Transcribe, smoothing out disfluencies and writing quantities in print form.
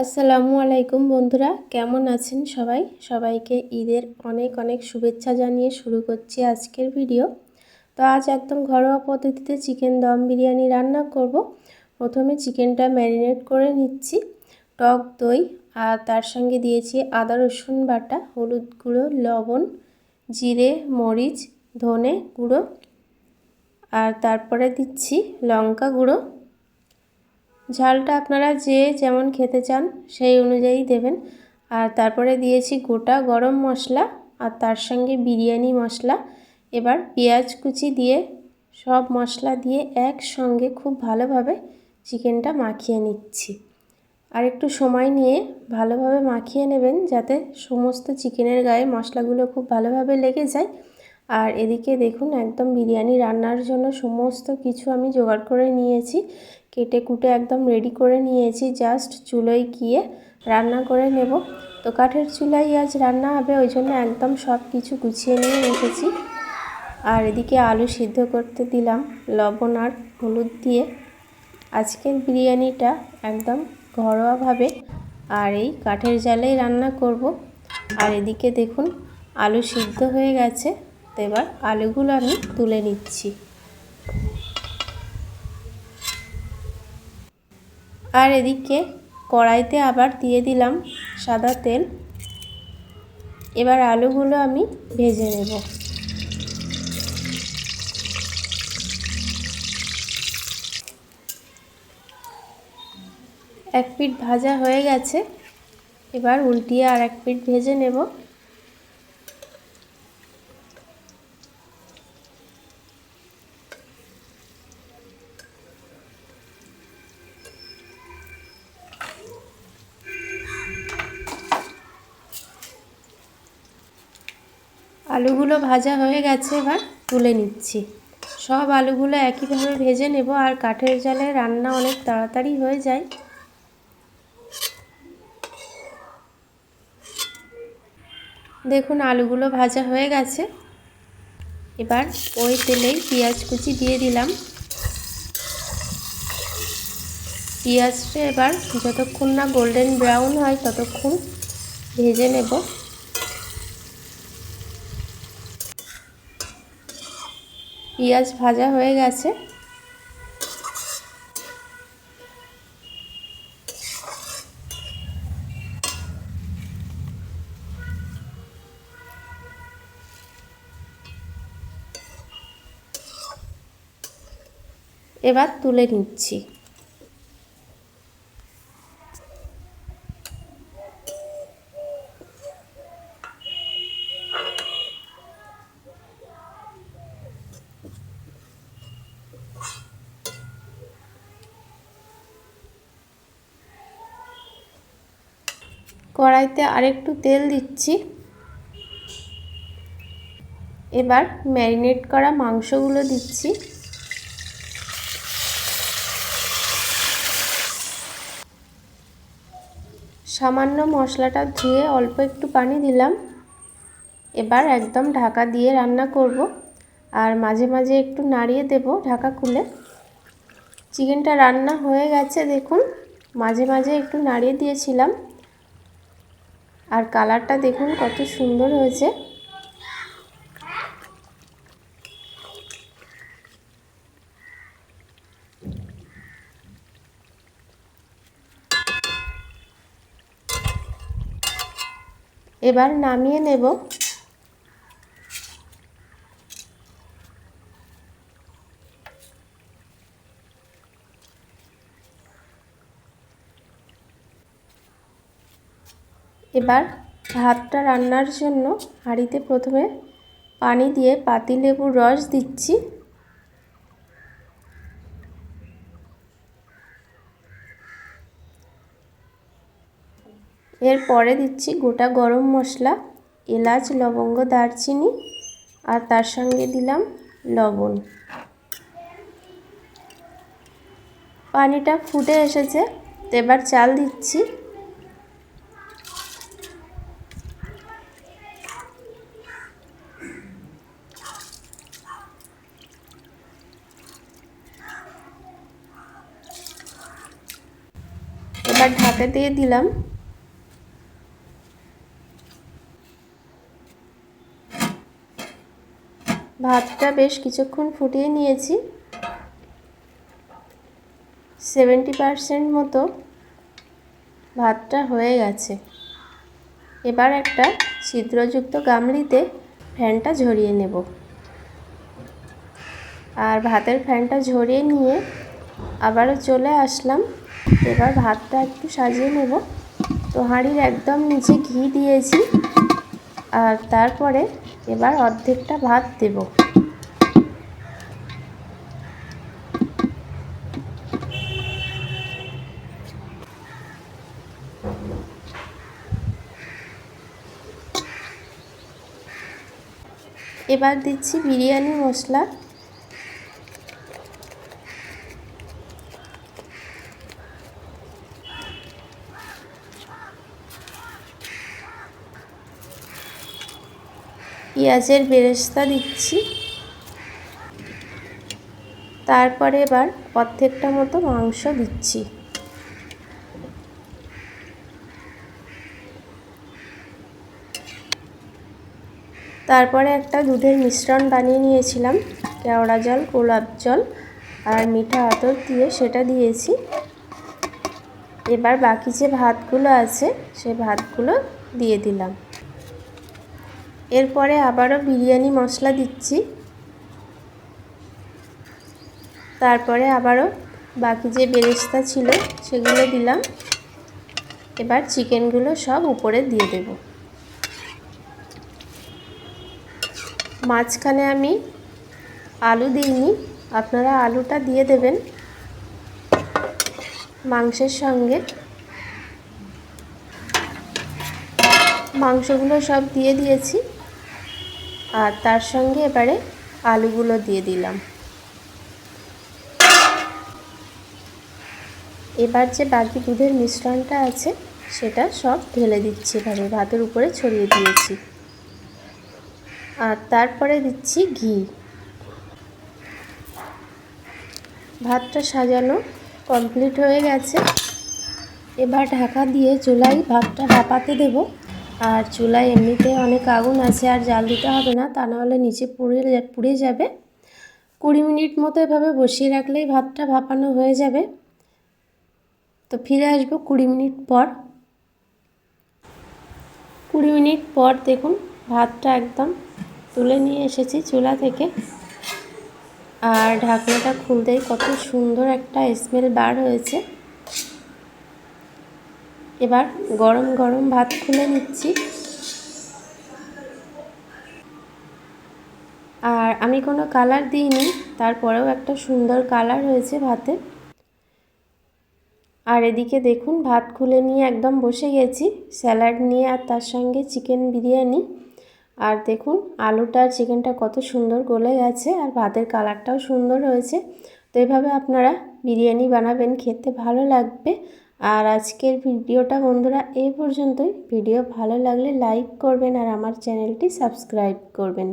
আসসালামু আলাইকুম বন্ধুরা, কেমন আছেন সবাই? সবাইকে ঈদের অনেক অনেক শুভেচ্ছা জানিয়ে শুরু করছি আজকের ভিডিও। তো আজ একদম ঘরোয়া পদ্ধতিতে চিকেন দম বিরিয়ানি রান্না করব। প্রথমে চিকেনটা ম্যারিনেট করে নিচ্ছি টক দই আর তার সঙ্গে দিয়েছি আদা রসুন বাটা, হলুদ গুঁড়ো, লবণ, জিরে, মরিচ, ধনে গুঁড়ো আর তারপরে দিচ্ছি লঙ্কা গুঁড়ো। ঝালটা আপনারা যে যেমন খেতে চান সেই অনুযায়ী দেবেন। আর তারপরে দিয়েছি গোটা গরম মশলা আর তার সঙ্গে বিরিয়ানি মশলা। এবার পেঁয়াজ কুচি দিয়ে সব মশলা দিয়ে একসঙ্গে খুব ভালোভাবে চিকেনটা মাখিয়ে নিচ্ছি। আর একটু সময় নিয়ে ভালোভাবে মাখিয়ে নেবেন যাতে সমস্ত চিকেনের গায়ে মশলাগুলো খুব ভালোভাবে লেগে যায়। আর এদিকে দেখুন একদম বিরিয়ানি রান্নার জন্য সমস্ত কিছু আমি জোগাড় করে নিয়েছি, কেটে কুটে একদম রেডি করে নিয়েছি। জাস্ট চুলোয় গিয়ে রান্না করে নেব। তো কাঠের চুলায় আজ রান্না হবে, ওই জন্য একদম সব কিছু গুছিয়ে নিয়ে রেখেছি। আর এদিকে আলু সিদ্ধ করতে দিলাম লবণ আর হলুদ দিয়ে। আজকের বিরিয়ানিটা একদম ঘরোয়াভাবে আর এই কাঠের জালেই রান্না করব। আর এদিকে দেখুন আলু সিদ্ধ হয়ে গেছে, তো এবার আলুগুলো আমি তুলে নিচ্ছি। আর এদিকে কড়াইতে আবার দিয়ে দিলাম সাদা তেল। এবার আলুগুলো আমি ভেজে নেব। এক পিঠ ভাজা হয়ে গেছে, এবার উল্টিয়ে আর এক পিঠ ভেজে নেব। আলুগুলো ভাজা হয়ে গেছে, এবার তুলে নিচ্ছি। সব আলুগুলো একইভাবে ভেজে নেব। আর কাঠের জালে রান্না অনেক তাড়াতাড়ি হয়ে যায়। দেখুন আলুগুলো ভাজা হয়ে গেছে, এবার ওই তেলেই পেঁয়াজ কুচি দিয়ে দিলাম। পেঁয়াজটা এবার যতক্ষণ না গোল্ডেন ব্রাউন হয় ততক্ষণ ভেজে নেব। পেঁয়াজ ভাজা হয়ে গেছে, এবার তুলে নিচ্ছি। কড়াইতে আরেকটু তেল দিচ্ছি। এবার ম্যারিনেট করা মাংসগুলো দিচ্ছি। সামান্য মশলাটা ধুয়ে অল্প একটু পানি দিলাম। এবার একদম ঢাকা দিয়ে রান্না করব। আর মাঝে মাঝে একটু নাড়িয়ে দেব ঢাকা খুলে। চিকেনটা রান্না হয়ে গেছে, দেখুন মাঝে মাঝে একটু নাড়িয়ে দিয়েছিলাম। আর কালারটা দেখুন কত সুন্দর হয়েছে। এবার নামিয়ে নেব। এবার ভাতটা রান্নার জন্য হাঁড়িতে প্রথমে পানি দিয়ে পাতিলেবুর রস দিচ্ছি। এরপরে দিচ্ছি গোটা গরম মশলা, এলাচ, লবঙ্গ, দারচিনি আর তার সঙ্গে দিলাম লবণ। পানিটা ফুটে এসেছে, তো এবার চাল দিচ্ছি। এবার ঢাকা ঢাকা দিয়ে দিলাম। ভাতটা বেশ কিছুক্ষণ ফুটিয়ে নিয়েছি। 70% মতো ভাতটা হয়ে গেছে। এবার একটা ছিদ্রযুক্ত গামলিতে ফ্যানটা ঝরিয়ে নেব। আর ভাতের ফ্যানটা ঝরিয়ে নিয়ে আবারও চলে আসলাম। এবার ভাতটা একটু সাজিয়ে নেব। তো হাঁড়ির একদম নিচে ঘি দিয়েছি, আর তারপরে এবার অর্ধেকটা ভাত দেব। এবার দিচ্ছি বিরিয়ানি মশলা। পেঁয়াজের বেরেস্তা দিচ্ছি। তারপরে এবার অর্ধেকটা মতো মাংস দিচ্ছি। তারপরে একটা দুধের মিশ্রণ বানিয়ে নিয়েছিলাম, কেওড়া জল, গোলাপ জল আর মিঠা আতর দিয়ে সেটা দিয়েছি। এবার বাকি যে ভাতগুলো আছে সে ভাতগুলো দিয়ে দিলাম। এরপরে আবারও বিরিয়ানি মশলা দিচ্ছি। তারপরে আবারও বাকি যে বেরেস্তা ছিল সেগুলো দিলাম। এবার চিকেনগুলো সব উপরে দিয়ে দেব। মাঝখানে আমি আলু দিইনি, আপনারা আলুটা দিয়ে দেবেন মাংসের সঙ্গে। মাংসগুলো সব দিয়ে দিয়েছি, আর তার সঙ্গে এবারে আলুগুলো দিয়ে দিলাম। এবার যে বাকি দুধের মিশ্রণটা আছে সেটা সব ঢেলে দিচ্ছি, এভাবে ভাতের উপরে ছড়িয়ে দিয়েছি। আর তারপরে দিচ্ছি ঘি। ভাতটা সাজানো কমপ্লিট হয়ে গেছে। এবার ঢাকা দিয়ে চুলায় ভাতটা ভাপাতে দেব। আর চুলায় এমনিতে অনেক আগুন আছে, আর জাল দিতে হবে না, তা নাহলে নিচে পুড়ে যাবে। 20 মিনিট মতো এভাবে বসিয়ে রাখলেই ভাতটা ভাপানো হয়ে যাবে। তো ফিরে আসবো 20 মিনিট পর। 20 মিনিট পর দেখুন ভাতটা একদম তুলে নিয়ে এসেছি চুলা থেকে। আর ঢাকনাটা খুলতেই কত সুন্দর একটা স্মেল বার হয়েছে। এবার গরম গরম ভাত খুলে নিচ্ছি। আর আমি কোনো কালার দিইনি, তারপরেও একটা সুন্দর কালার হয়েছে ভাতে। আর এদিকে দেখুন ভাত খুলে নিয়ে একদম বসে গেছি স্যালাড নিয়ে, আর তার সঙ্গে চিকেন বিরিয়ানি। আর দেখুন আলুটা আর চিকেনটা কত সুন্দর গলে গেছে, আর ভাতের কালারটাও সুন্দর হয়েছে। তো এভাবে আপনারা বিরিয়ানি বানাবেন, খেতে ভালো লাগবে। আর আজকের ভিডিওটা বন্ধুরা এই পর্যন্তই। ভিডিও ভালো লাগলে লাইক করবেন আর আমার চ্যানেলটি সাবস্ক্রাইব করবেন।